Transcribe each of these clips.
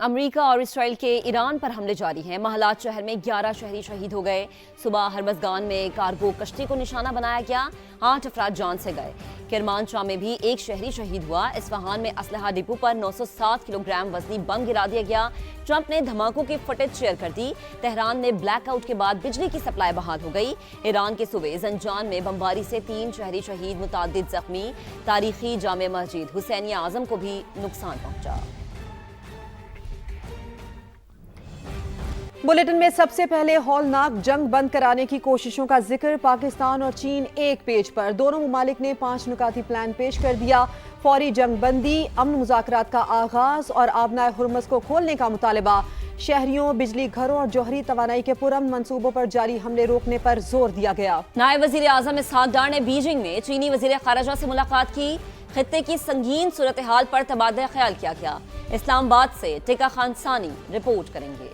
امریکہ اور اسرائیل کے ایران پر حملے جاری ہیں۔ محلات شہر میں 11 شہری شہید ہو گئے۔ صبح ہرمزگان میں کارگو کشتی کو نشانہ بنایا گیا، 8 افراد جان سے گئے۔ کرمانشاہ میں بھی 1 شہری شہید ہوا۔ اصفہان میں اسلحہ ڈپو پر 907 کلو گرام وزنی بم گرا دیا گیا۔ ٹرمپ نے دھماکوں کی فوٹیج شیئر کر دی۔ تہران میں بلیک آؤٹ کے بعد بجلی کی سپلائی بحال ہو گئی۔ ایران کے صوبے زنجان میں بمباری سے 3 شہری شہید، متعدد زخمی۔ تاریخی جامع مسجد حسینیہ اعظم کو بھی نقصان پہنچا۔ بلیٹن میں سب سے پہلے ہولناک جنگ بند کرانے کی کوششوں کا ذکر۔ پاکستان اور چین ایک پیج پر، دونوں ممالک نے 5 نکاتی پلان پیش کر دیا۔ فوری جنگ بندی، امن مذاکرات کا آغاز اور آبنائے ہرمز کو کھولنے کا مطالبہ۔ شہریوں، بجلی گھروں اور جوہری توانائی کے پرامن منصوبوں پر جاری حملے روکنے پر زور دیا گیا۔ نائب وزیر اعظم اسحاق ڈار نے بیجنگ میں چینی وزیر خارجہ سے ملاقات کی۔ خطے کی سنگین صورتحال پر تبادلہ خیال کیا گیا۔ اسلام آباد سے ٹیکا خان ثانی رپورٹ کریں گے۔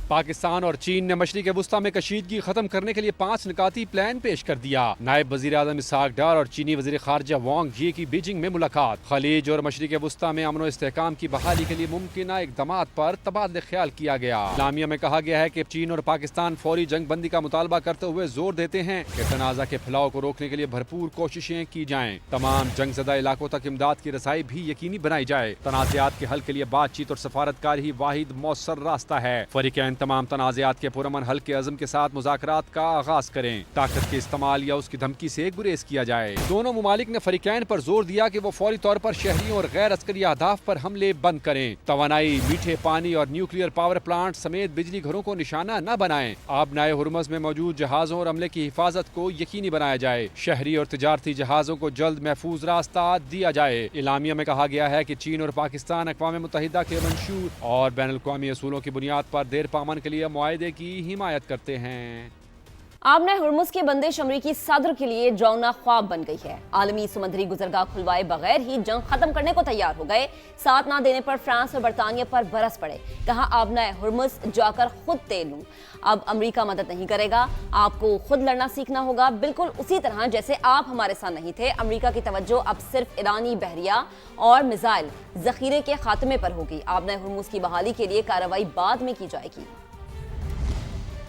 پاکستان اور چین نے مشرق وسطیٰ میں کشیدگی ختم کرنے کے لیے 5 نکاتی پلان پیش کر دیا۔ نائب وزیر اعظم اسحاق ڈار اور چینی وزیر خارجہ وانگ یی کی بیجنگ میں ملاقات۔ خلیج اور مشرق وسطیٰ میں امن و استحکام کی بحالی کے لیے ممکنہ اقدامات پر تبادلہ خیال کیا گیا۔ اعلامیہ میں کہا گیا ہے کہ چین اور پاکستان فوری جنگ بندی کا مطالبہ کرتے ہوئے زور دیتے ہیں کہ تنازع کے پھیلاؤ کو روکنے کے لیے بھرپور کوششیں کی جائیں۔ تمام جنگ زدہ علاقوں تک امداد کی رسائی بھی یقینی بنائی جائے۔ تنازعات کے حل کے لیے بات چیت اور سفارتکاری ہی واحد مؤثر راستہ ہے۔ فریقین تمام تنازعات کے پرامن حل کے عزم کے ساتھ مذاکرات کا آغاز کریں۔ طاقت کے استعمال یا اس کی دھمکی سے گریز کیا جائے۔ دونوں ممالک نے فریقین پر زور دیا کہ وہ فوری طور پر شہریوں اور غیر عسکری اہداف پر حملے بند کریں۔ توانائی، میٹھے پانی اور نیوکلیئر پاور پلانٹ سمیت بجلی گھروں کو نشانہ نہ بنائیں۔ آبنائے ہرمز میں موجود جہازوں اور عملے کی حفاظت کو یقینی بنایا جائے۔ شہری اور تجارتی جہازوں کو جلد محفوظ راستہ دیا جائے۔ اعلامیہ میں کہا گیا ہے کہ چین اور پاکستان اقوام متحدہ کے منشور اور بین الاقوامی اصولوں کی بنیاد پر دیر پامن کے لیے معاہدے کی حمایت کرتے ہیں۔ آبنائے ہرمز کی بندش امریکی صدر کے لیے ڈراؤنا خواب بن گئی ہے۔ عالمی سمندری گزرگاہ کھلوائے بغیر ہی جنگ ختم کرنے کو تیار ہو گئے۔ ساتھ نہ دینے پر فرانس اور برطانیہ پر برس پڑے۔ کہا آبنائے ہرمز جا کر خود تیل لوں۔ اب امریکہ مدد نہیں کرے گا، آپ کو خود لڑنا سیکھنا ہوگا، بالکل اسی طرح جیسے آپ ہمارے ساتھ نہیں تھے۔ امریکہ کی توجہ اب صرف ایرانی بحریہ اور میزائل ذخیرے کے خاتمے پر ہوگی۔ آبنائے ہرمز کی بحالی کے لیے کارروائی بعد میں کی جائے گی۔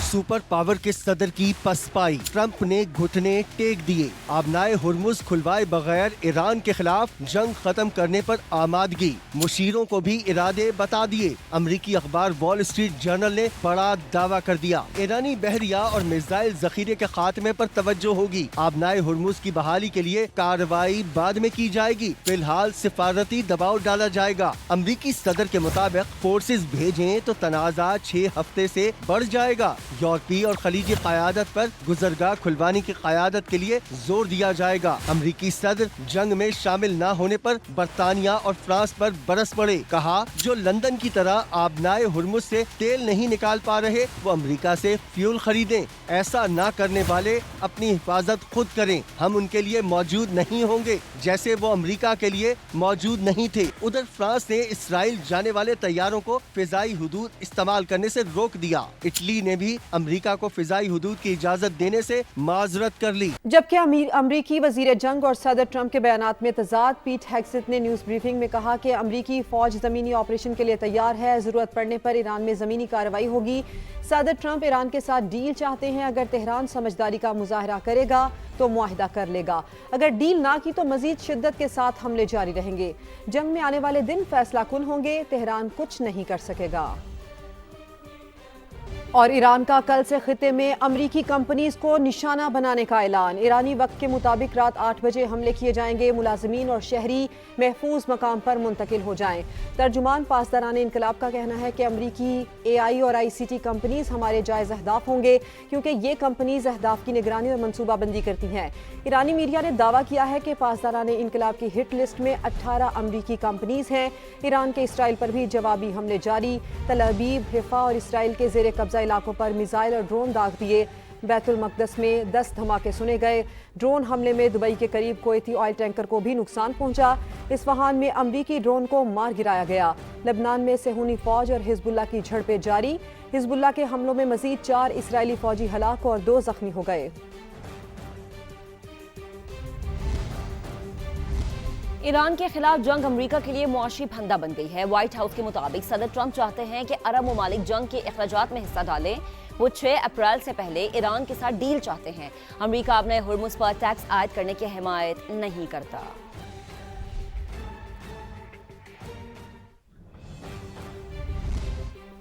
سپر پاور کے صدر کی پسپائی، ٹرمپ نے گھٹنے ٹیک دیے۔ آبنائے ہرمز کھلوائے بغیر ایران کے خلاف جنگ ختم کرنے پر آمادگی، مشیروں کو بھی ارادے بتا دیے۔ امریکی اخبار وال اسٹریٹ جرنل نے بڑا دعویٰ کر دیا، ایرانی بحریہ اور میزائل ذخیرے کے خاتمے پر توجہ ہوگی۔ آبنائے ہرمز کی بحالی کے لیے کارروائی بعد میں کی جائے گی، فی الحال سفارتی دباؤ ڈالا جائے گا۔ امریکی صدر کے مطابق فورسز بھیجیں تو تنازع 6 ہفتے سے بڑھ جائے گا۔ یورپی اور خلیجی قیادت پر گزرگاہ کھلوانے کی قیادت کے لیے زور دیا جائے گا۔ امریکی صدر جنگ میں شامل نہ ہونے پر برطانیہ اور فرانس پر برس پڑے۔ کہا جو لندن کی طرح آبنائے ہرمز سے تیل نہیں نکال پا رہے وہ امریکہ سے فیول خریدیں۔ ایسا نہ کرنے والے اپنی حفاظت خود کریں، ہم ان کے لیے موجود نہیں ہوں گے جیسے وہ امریکہ کے لیے موجود نہیں تھے۔ ادھر فرانس نے اسرائیل جانے والے طیاروں کو فضائی حدود استعمال کرنے سے روک دیا۔ اٹلی نے بھی امریکہ کو فضائی حدود کی اجازت دینے سے معذرت کر لی۔ جبکہ امریکی وزیر جنگ اور صدر ٹرمپ کے بیانات میں تضاد، پیٹ ہیگسیت نے نیوز بریفنگ میں کہا کہ امریکی فوج زمینی آپریشن کے لیے تیار ہے، ضرورت پڑنے پر ایران میں زمینی کارروائی ہوگی۔ صدر ٹرمپ ایران کے ساتھ ڈیل چاہتے ہیں، اگر تہران سمجھداری کا مظاہرہ کرے گا تو معاہدہ کر لے گا، اگر ڈیل نہ کی تو مزید شدت کے ساتھ حملے جاری رہیں گے۔ جنگ میں آنے والے دن فیصلہ کن ہوں گے، تہران کچھ نہیں کر سکے گا۔ اور ایران کا کل سے خطے میں امریکی کمپنیز کو نشانہ بنانے کا اعلان۔ ایرانی وقت کے مطابق رات 8 بجے حملے کیے جائیں گے، ملازمین اور شہری محفوظ مقام پر منتقل ہو جائیں۔ ترجمان پاسداران انقلاب کا کہنا ہے کہ امریکی AI اور ICT کمپنیز ہمارے جائز اہداف ہوں گے کیونکہ یہ کمپنیز اہداف کی نگرانی اور منصوبہ بندی کرتی ہیں۔ ایرانی میڈیا نے دعویٰ کیا ہے کہ پاسداران انقلاب کی ہٹ لسٹ میں 18 امریکی کمپنیز ہیں۔ ایران کے اسرائیل پر بھی جوابی حملے جاری، تل ابیب، حیفا اور اسرائیل کے زیر قبضہ علاقوں پر میزائل اور ڈرون داغ دیے۔ بیت المقدس میں 10 دھماکے سنے گئے۔ ڈرون حملے میں دبئی کے قریب کویتی آئل ٹینکر کو بھی نقصان پہنچا۔ اصفہان میں امریکی ڈرون کو مار گرایا گیا۔ لبنان میں صہیونی فوج اور حزب اللہ کی جھڑپیں جاری۔ حزب اللہ کے حملوں میں مزید 4 اسرائیلی فوجی ہلاک اور 2 زخمی ہو گئے۔ ईरान के खिलाफ जंग अमेरिका के लिए मुआशी फंदा बन गई है। व्हाइट हाउस के मुताबिक सदर ट्रंप चाहते हैं कि अरब ममालिक जंग के अखराजात में हिस्सा डालें। वो 6 अप्रैल से पहले ईरान के साथ डील चाहते हैं। अमेरिका अपने हुर्मुज पर टैक्स आयद करने की हिमायत नहीं करता।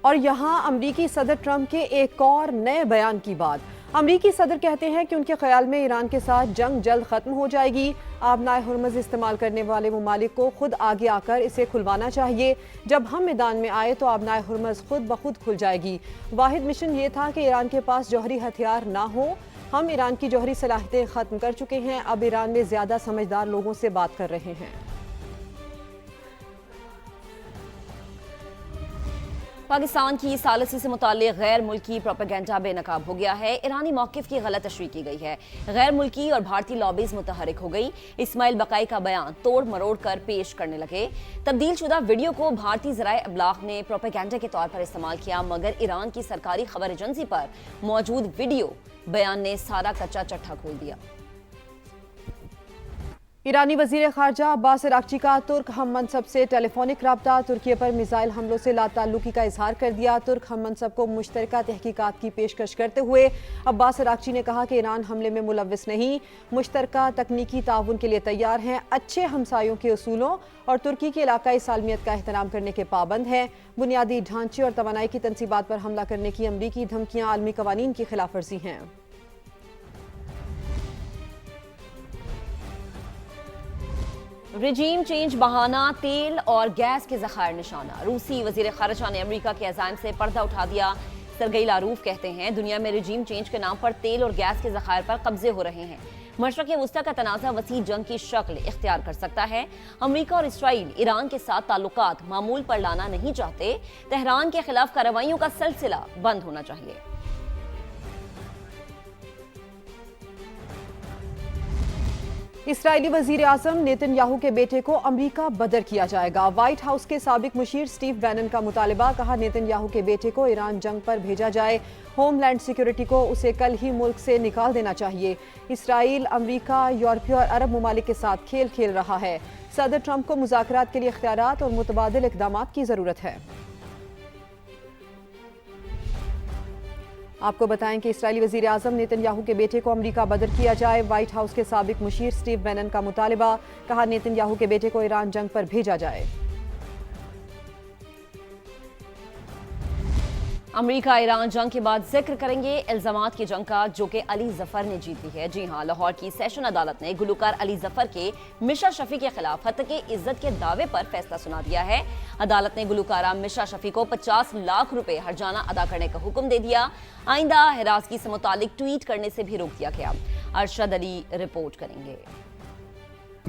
और यहाँ अमरीकी सदर ट्रंप के एक और नए बयान की बात। अमरीकी सदर कहते हैं कि उनके ख्याल में ईरान के साथ जंग जल्द खत्म हो जाएगी। आबनाए हुर्मुज इस्तेमाल करने वाले ममालिक को खुद आगे आकर इसे खुलवाना चाहिए। जब हम मैदान में आए तो आबनाए हुर्मुज खुद ब खुद खुल जाएगी। वाहिद मिशन ये था कि ईरान के पास जौहरी हथियार ना हो। हम ईरान की जौहरी सलाहियतें ख़त्म कर चुके हैं। अब ईरान में ज़्यादा समझदार लोगों से बात कर रहे हैं। पाकिस्तान की सालिसी से मुताल्लिक़ गैर मुल्की प्रोपेगेंडा बेनकाब हो गया है। ईरानी मौक़िफ़ की गलत तशरीह की गई है। गैर मुल्की और भारतीय लॉबीज़ मुतहरिक हो गई। इस्माइल बकाई का बयान तोड़ मरोड़ कर पेश करने लगे। तब्दील शुदा वीडियो को भारतीय ज़राए अबलाग ने प्रोपेगेंडा के तौर पर इस्तेमाल किया, मगर ईरान की सरकारी खबर एजेंसी पर मौजूद वीडियो बयान ने सारा कच्चा चट्टा खोल दिया। ईरानी वज़ीर ख़ारजा अब्बास अराग़ची का तुर्क हम मनसब से टेलीफोनिक रब्ता। तुर्की पर मिसाइल हमलों से लाताल्लुकी का इजहार कर दिया। तुर्क हम मनसब को मुश्तरका तहकीकात की पेशकश करते हुए अब्बास अराग़ची ने कहा कि ईरान हमले में मुलव्विस नहीं, मुश्तरका तकनीकी ताउन के लिए तैयार हैं, अच्छे हमसायों के उसूलों और तुर्की की इलाकाई सालमियत का एहतराम करने के पाबंद हैं। बुनियादी ढांचे और तवानाई की तनसीबात पर हमला करने की अमरीकी धमकियाँ आलमी कवानीन की खिलाफ वर्जी हैं। रिजीम चेंज बहाना, तेल और गैस के ज़खायर निशाना। रूसी वज़ीर ख़ारजा ने अमेरिका के अज़ाइम से पर्दा उठा दिया। सरगई लारूफ कहते हैं दुनिया में रिजीम चेंज के नाम पर तेल और गैस के ज़खायर पर कब्जे हो रहे हैं। मशरक़ वस्ता का तनाज़ा वसी जंग की शक्ल इख्तियार कर सकता है। अमेरिका और इसराइल ईरान के साथ ताल्लुकात मामूल पर लाना नहीं चाहते। तेहरान के खिलाफ कार्रवाइयों का सिलसिला बंद होना चाहिए। इसराइली वज़ीर आज़म नेतन्याहू के बेटे को अमरीका बदर किया जाएगा। व्हाइट हाउस के साबिक मुशीर स्टीव बैनन का मुतालबा। कहा नेतन्याहू के बेटे को ईरान जंग पर भेजा जाए। होमलैंड सिक्योरिटी को उसे कल ही मुल्क से निकाल देना चाहिए। इसराइल अमरीका, यूरोपीय और अरब ममालिक के साथ खेल खेल रहा है। सदर ट्रंप को मुज़ाकरात के लिए इख्तियारात और मुतबादिल इक़दामात की ज़रूरत है। आपको बताएं कि इस्राएली वज़ीर आज़म नेतन्याहू के बेटे को अमरीका बदर किया जाए। व्हाइट हाउस के साबिक मुशीर स्टीव बैनन का मुतालबा। कहा नेतन्याहू के बेटे को ईरान जंग पर भेजा जाए। अमेरिका ईरान जंग के बाद जिक्र करेंगे इल्जामात की जंग का, जो कि अली जफर ने जीत ली है। जी हां, लाहौर की सेशन अदालत ने गुलकार अली जफर के मिशा शफी के खिलाफ हत्या के इज्जत के दावे पर फैसला सुना दिया है। अदालत ने गुलकारा मिशा शफी को 50 लाख रुपए हर्जाना अदा करने का हुक्म दे दिया। आइंदा हिरासगी से मुतालिक ट्वीट करने से भी रोक दिया गया। अरशद अली रिपोर्ट करेंगे।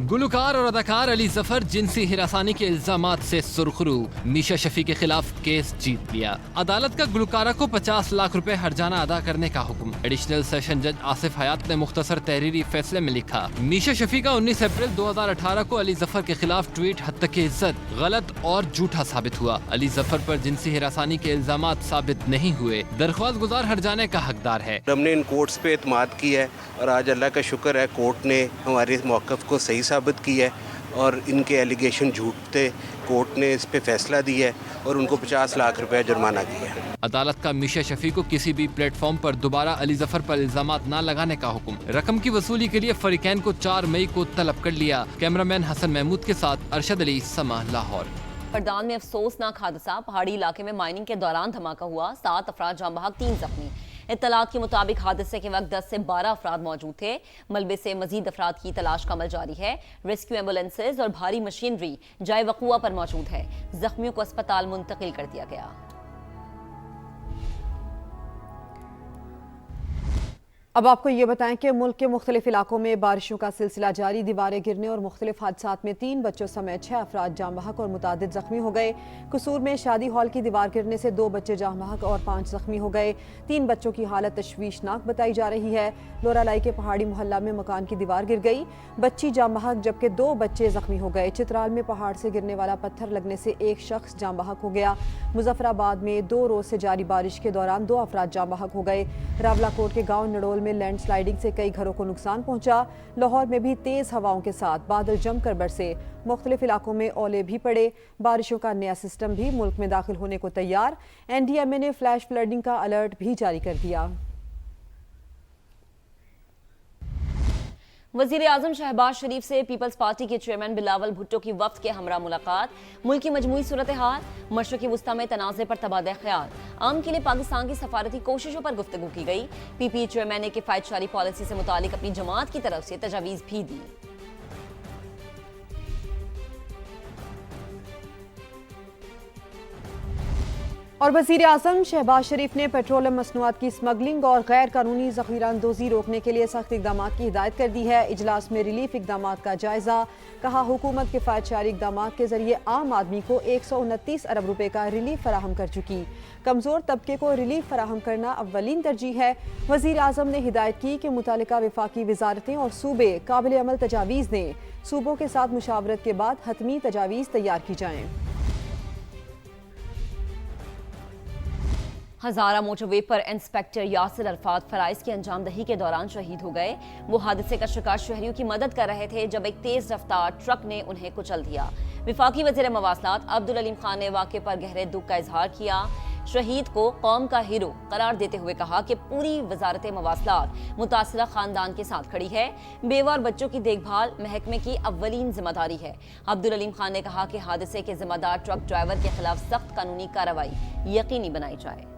गुलकार और अदाकार अली जफर जिनसी हिरासानी के इल्जामात से सुरखरू। मीशा शफी के खिलाफ केस जीत लिया। अदालत का गुलकारा को 50 लाख रुपए हर्जाना अदा करने का हुक्म। एडिशनल सेशन जज आसिफ हयात ने मुख्तसर तहरीरी फैसले में लिखा, मीशा शफी का 19 अप्रैल 2018 को अली जफर के खिलाफ ट्वीट हत्या की इज्जत गलत और झूठा साबित हुआ। अली जफर पर जिनसी हिरासानी के इल्जामात साबित नहीं हुए। दरख्वास्त गुजार हर्जाने का हकदार है। हमने इन कोर्ट्स पे एतमाद किया है और आज अल्लाह का शुक्र है कोर्ट ने हमारे इस मौक़िफ़ को सही साबित किया है और इनके एलिगेशन झूठ थे। कोर्ट ने इस पे फैसला दिया है और उनको 50 लाख रुपए जुर्माना किया है। अदालत का मीशा शफी को किसी भी प्लेटफॉर्म पर दोबारा अली जफर पर इल्जामात न लगाने का हुक्म। रकम की वसूली के लिए फरीकैन को 4 मई को तलब कर लिया। कैमरामैन हसन महमूद के साथ अरशद अली, समा, लाहौर। फरदान में अफसोसनाक हादसा। पहाड़ी इलाके में माइनिंग के दौरान धमाका हुआ। 7 अफराद जान बहक, 3 जख्मी। इत्तलात के मुताबिक हादसे के वक्त 10 से 12 अफराद मौजूद थे। मलबे से मजीद अफराद की तलाश का अमल जारी है। रेस्क्यू एम्बुलेंसेज और भारी मशीनरी जाए वक़ुआ पर मौजूद है। जख्मियों को अस्पताल मुंतकिल कर दिया गया। अब आपको ये बताएं कि मुल्क के मुख्तलिफ इलाकों में बारिशों का सिलसिला जारी। दीवारें गिरने और मुख्तलिफ हादसात में 3 बच्चों समेत 6 अफराद जाँ बहक और मुतादिद जख्मी हो गए। कसूर में शादी हॉल की दीवार गिरने से 2 बच्चे जाँ बहक और 5 जख्मी हो गए। 3 बच्चों की हालत तशवीशनाक बताई जा रही है। लोरालाई के पहाड़ी मोहल्ला में मकान की दीवार गिर गई, बच्ची जाँ बहक जबकि 2 बच्चे जख्मी हो गए। चित्राल में पहाड़ से गिरने वाला पत्थर लगने से 1 शख्स जाँ बहक हो गया। मुजफ्फराबाद में 2 रोज से जारी बारिश के दौरान 2 अफराद जाँ बहक हो गए। रावलाकोट के गाँव नड़ोल में में लैंड स्लाइडिंग से कई घरों को नुकसान पहुंचा। लाहौर में भी तेज हवाओं के साथ बादल जमकर बरसे, मुख्तलिफ इलाकों में ओले भी पड़े। बारिशों का नया सिस्टम भी मुल्क में दाखिल होने को तैयार। NDMA ने फ्लैश फ्लडिंग का अलर्ट भी जारी कर दिया। वजीर आजम शहबाज शरीफ से पीपल्स पार्टी के चेयरमैन बिलावल भुट्टो की वफ्द के हमरा मुलाकात। मुल्क की मजमूई सूरत हाल, मशरक़ी वुस्ता में तनाज़े पर तबादला ख्याल, आम के लिए पाकिस्तान की सफारती कोशिशों पर गुफ्तगू की गई। PPE चेयरमैन ने किफ़ायतशारी पॉलिसी से मुतालिक अपनी जमात की तरफ से तजावीज़ भी दी। और वज़ीर आज़म शहबाज शरीफ ने पेट्रोलियम मसनूआत की स्मगलिंग और गैर कानूनी ज़ख़ीरा अंदोज़ी रोकने के लिए सख्त इक़दाम की हिदायत कर दी है। इजलास में रिलीफ इक़दाम का जायज़ा। कहा हुकूमत किफ़ायतशारी इक़दाम के ज़रिए आम आदमी को 129 अरब रुपए का रिलीफ फराहम कर चुकी। कमज़ोर तबके को रिलीफ फराहम करना अव्वलीन तरजीह है। वज़ीर आज़म ने हिदायत की कि मुतालिका वफाकी वज़ारतें और सूबे काबिल अमल तजावीज़ दें। सूबों के साथ मुशावरत के बाद हतमी तजावीज़ तैयार की जाएँ। हज़ारा मोटरवे पर इंस्पेक्टर यासिर अरफात फराइज की अंजाम दही के दौरान शहीद हो गए। वो हादसे का शिकार शहरियों की मदद कर रहे थे जब एक तेज रफ्तार ट्रक ने उन्हें कुचल दिया। वफाकी वज़ीर मवासलात अब्दुल अलीम खान ने वाक़े पर गहरे दुख का इजहार किया। शहीद को कौम का हीरो करार देते हुए कहा कि पूरी वजारत मवासलात मुतासरा खानदान के साथ खड़ी है। बेवा और बच्चों की देखभाल महकमे की अव्वलीन जिम्मेदारी है। अब्दुल अलीम खान ने कहा कि हादसे के जिम्मेदार ट्रक ड्राइवर के खिलाफ सख्त कानूनी कार्रवाई यकीनी बनाई जाए।